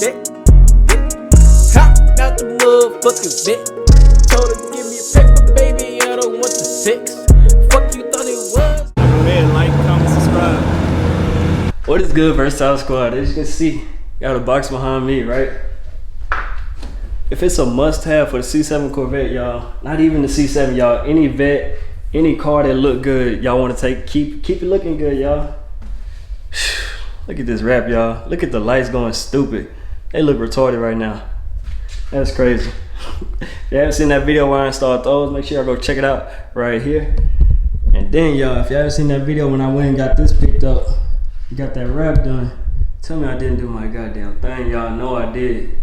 Corvette. Hopped out the motherfucking vet. Told her give me a paper, baby, I don't want the sex. Fuck you thought it was. Man, like, comment, subscribe. What is good, Versatile Squad? As you can see, got a box behind me, right? If it's a must-have for the C7 Corvette, y'all, not even the C7, y'all, any vet, any car that look good, y'all want to take, keep it looking good, y'all. Look at this wrap, y'all. Look at the lights going stupid. They look retarded right now. That's crazy. If you haven't seen that video where I installed those, make sure y'all go check it out right here. And then, y'all, if you haven't seen that video when I went and got this picked up, got that wrap done, tell me I didn't do my goddamn thing. Y'all know I did.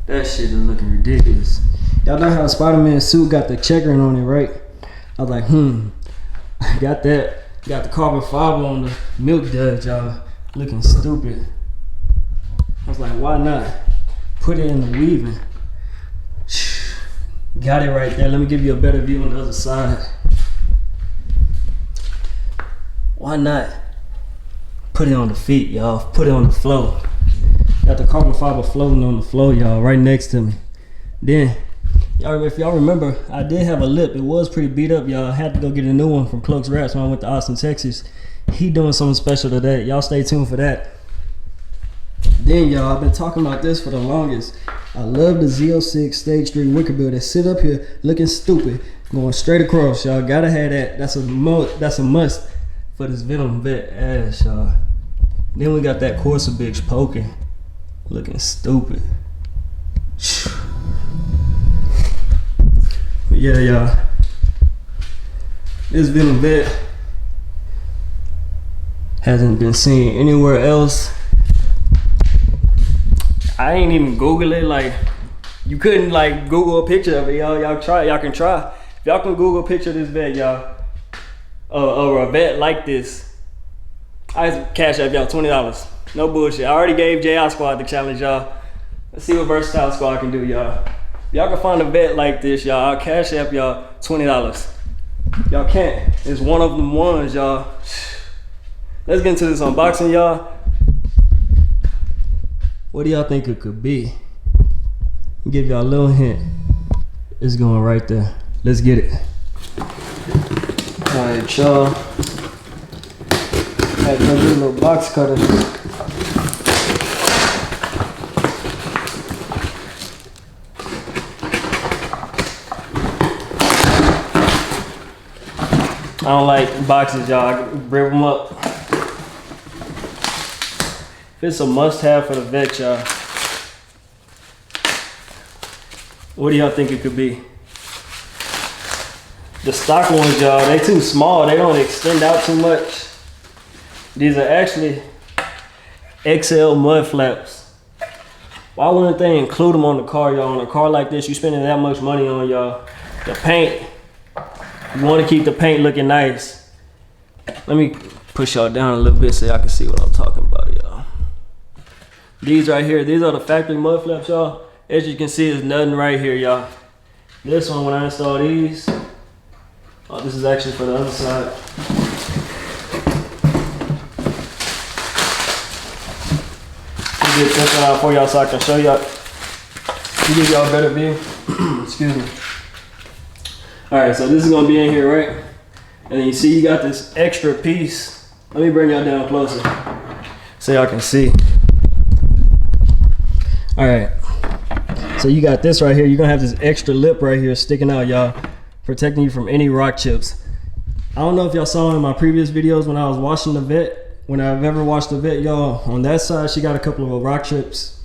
That shit is looking ridiculous. Y'all know how Spider-Man suit got the checkering on it, right? I was like, I got that. Got the carbon fiber on the milk duds, y'all. Looking stupid. I was like, why not? Put it in the weaving. Got it right there. Let me give you a better view on the other side. Why not? Put it on the feet, y'all. Put it on the floor. Got the carbon fiber floating on the floor, y'all, right next to me. Then, y'all, if y'all remember, I did have a lip. It was pretty beat up, y'all. I had to go get a new one from Cloak's Wraps when I went to Austin, Texas. He doing something special today. Y'all stay tuned for that. Then, y'all, I've been talking about this for the longest. I love the Z06 Stage 3 wicker bill that sit up here looking stupid, going straight across, y'all. Gotta have that. That's a must for this Venom vet ass, y'all. Then we got that Corsa bitch poking, looking stupid. But yeah, y'all, this Venom vet hasn't been seen anywhere else. I ain't even Google it. Like, you couldn't like Google a picture of it, y'all. Y'all try. Y'all can try. If y'all can Google a picture of this vet, y'all, or a vet like this, I cash up y'all $20. No bullshit. I already gave JI Squad the challenge, y'all. Let's see what Versatile Squad can do, y'all. Y'all can find a vet like this, y'all. I'll cash up y'all $20. Y'all can't. It's one of them ones, y'all. Let's get into this unboxing, y'all. What do y'all think it could be? I'll give y'all a little hint. It's going right there. Let's get it. Alright, y'all. Had to do a little box cutter. I don't like boxes, y'all. I can rip them up. It's a must-have for the vet, y'all. What do y'all think it could be? The stock ones, y'all, they too small. They don't extend out too much. These are actually XL mud flaps. Why wouldn't they include them on the car, y'all? On a car like this, you spending that much money on, y'all. The paint, you want to keep the paint looking nice. Let me push y'all down a little bit so y'all can see what I'm talking about, y'all. These right here, these are the factory mud flaps, y'all. As you can see, there's nothing right here, y'all. This one, when I install these, oh, this is actually for the other side. Let me get this one out for y'all so I can show y'all, to give y'all a better view. Excuse me. All right, so this is gonna be in here, right? And then you see you got this extra piece. Let me bring y'all down closer so y'all can see. All right, so you got this right here. You're gonna have this extra lip right here sticking out, y'all, protecting you from any rock chips. I don't know if y'all saw in my previous videos when I was washing the vet, when I've ever washed the vet, y'all, on that side, she got a couple of rock chips.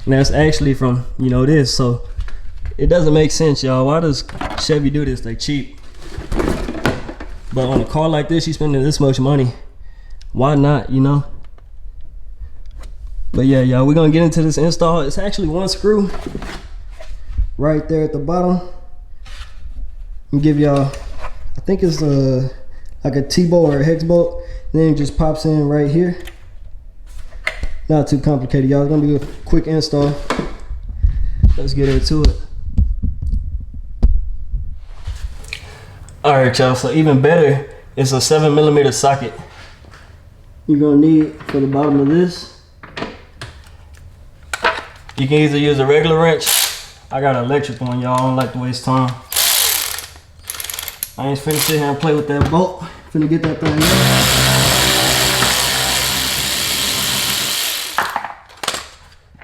And that's actually from, you know, this. So it doesn't make sense, y'all. Why does Chevy do this? They cheap. But on a car like this, you spending this much money. Why not, you know? But yeah, y'all, we're gonna get into this install. It's actually one screw right there at the bottom. I'll give y'all, I think it's like a T-bolt or a hex bolt. Then it just pops in right here. Not too complicated, y'all. It's gonna be a quick install. Let's get into it. All right, y'all, so even better, it's a 7mm socket. You're gonna need for the bottom of this. You can either use a regular wrench. I got an electric one, y'all. I don't like to waste time. I ain't finna sit here and play with that bolt. Finna get that thing out.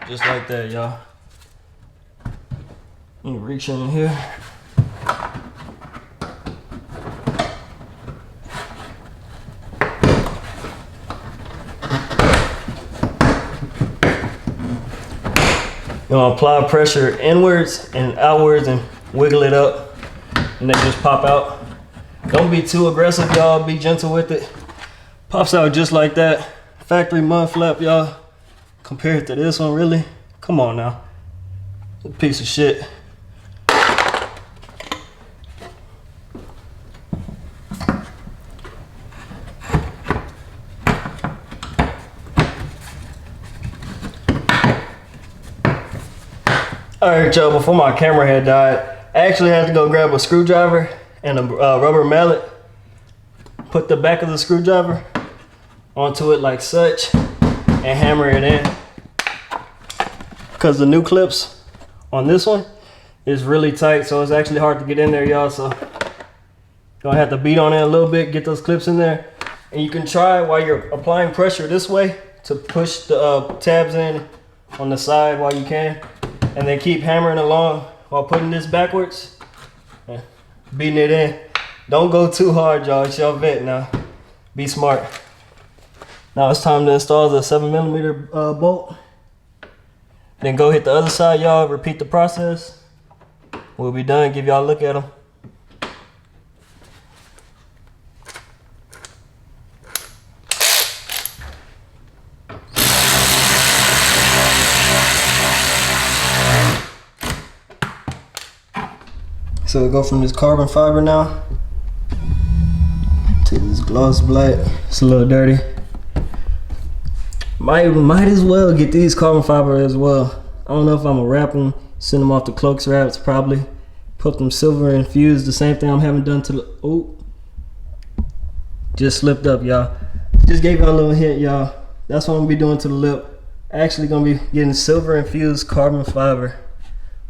Just like that, y'all. You can reach in here. You want to apply pressure inwards and outwards and wiggle it up, and they just pop out. Don't be too aggressive, y'all. Be gentle with it. Pops out just like that. Factory mud flap, y'all. Compared to this one, really? Come on now. A piece of shit. Alright, y'all, before my camera had died, I actually had to go grab a screwdriver and a rubber mallet. Put the back of the screwdriver onto it like such and hammer it in. Because the new clips on this one is really tight, so it's actually hard to get in there, y'all. So gonna have to beat on it a little bit, get those clips in there. And you can try while you're applying pressure this way to push the tabs in on the side while you can. And then keep hammering along while putting this backwards, beating it in. Don't go too hard, y'all. It's your vet now. Be smart. Now it's time to install the 7mm bolt. Then go hit the other side, y'all. Repeat the process. We'll be done. Give y'all a look at them. So we go from this carbon fiber now to this gloss black. It's a little dirty. Might as well get these carbon fiber as well. I don't know if I'm gonna wrap them, send them off to Cloaks Wraps, probably. Put them silver infused, the same thing I'm having done to the, oh. Just slipped up, y'all. Just gave y'all a little hint, y'all. That's what I'm gonna be doing to the lip. Actually gonna be getting silver infused carbon fiber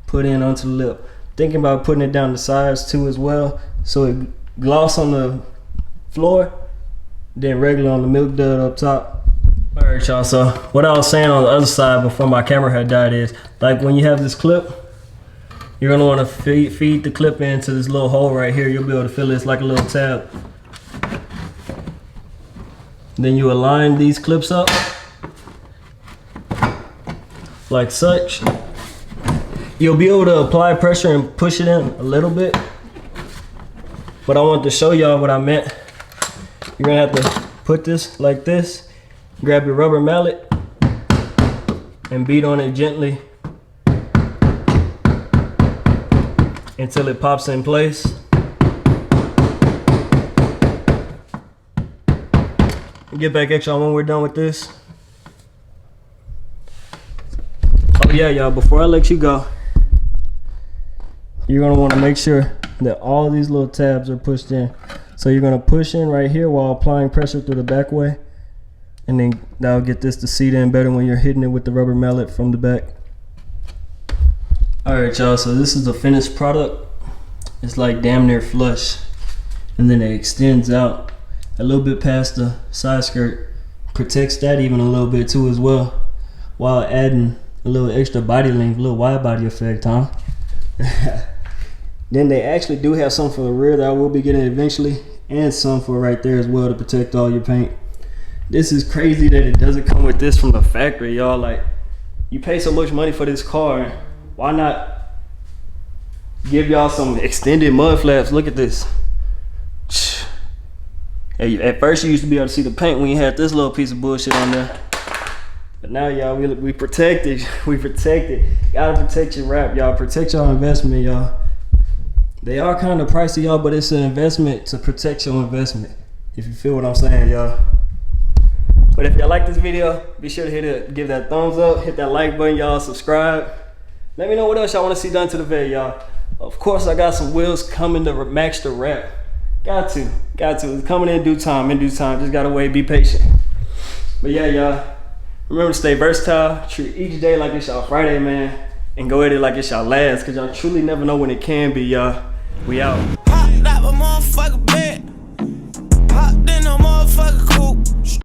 put in onto the lip. Thinking about putting it down the sides too as well, so it gloss on the floor, then regular on the milk dud up top. All right, y'all, so what I was saying on the other side before my camera had died is, like when you have this clip, you're gonna wanna feed the clip into this little hole right here. You'll be able to feel it's like a little tab. Then you align these clips up like such. You'll be able to apply pressure and push it in a little bit. But I wanted to show y'all what I meant. You're gonna have to put this like this, grab your rubber mallet, and beat on it gently until it pops in place. Get back at y'all when we're done with this. Oh yeah, y'all, before I let you go, you're gonna wanna make sure that all these little tabs are pushed in. So you're gonna push in right here while applying pressure through the back way. And then that'll get this to seat in better when you're hitting it with the rubber mallet from the back. All right, y'all, so this is the finished product. It's like damn near flush. And then it extends out a little bit past the side skirt. Protects that even a little bit too as well, while adding a little extra body length, a little wide body effect, huh? Then they actually do have some for the rear that I will be getting eventually, and some for right there as well to protect all your paint. This is crazy that it doesn't come with this from the factory, y'all. Like, you pay so much money for this car, why not give y'all some extended mud flaps? Look at this. At first you used to be able to see the paint when you had this little piece of bullshit on there. But now, y'all, we protected. We protected. Gotta protect your wrap, y'all. Protect your investment, y'all. They are kind of pricey, y'all, but it's an investment to protect your investment. If you feel what I'm saying, y'all. But if y'all like this video, be sure to give that thumbs up, hit that like button, y'all. Subscribe. Let me know what else y'all want to see done to the vid, y'all. Of course, I got some wheels coming to match the wrap. Got to. It's coming in due time. Just gotta wait. Be patient. But yeah, y'all. Remember to stay versatile. Treat each day like it's y'all Friday, man. And go at it like it's y'all last. Cause y'all truly never know when it can be, y'all. We out. Popped out my motherfucker.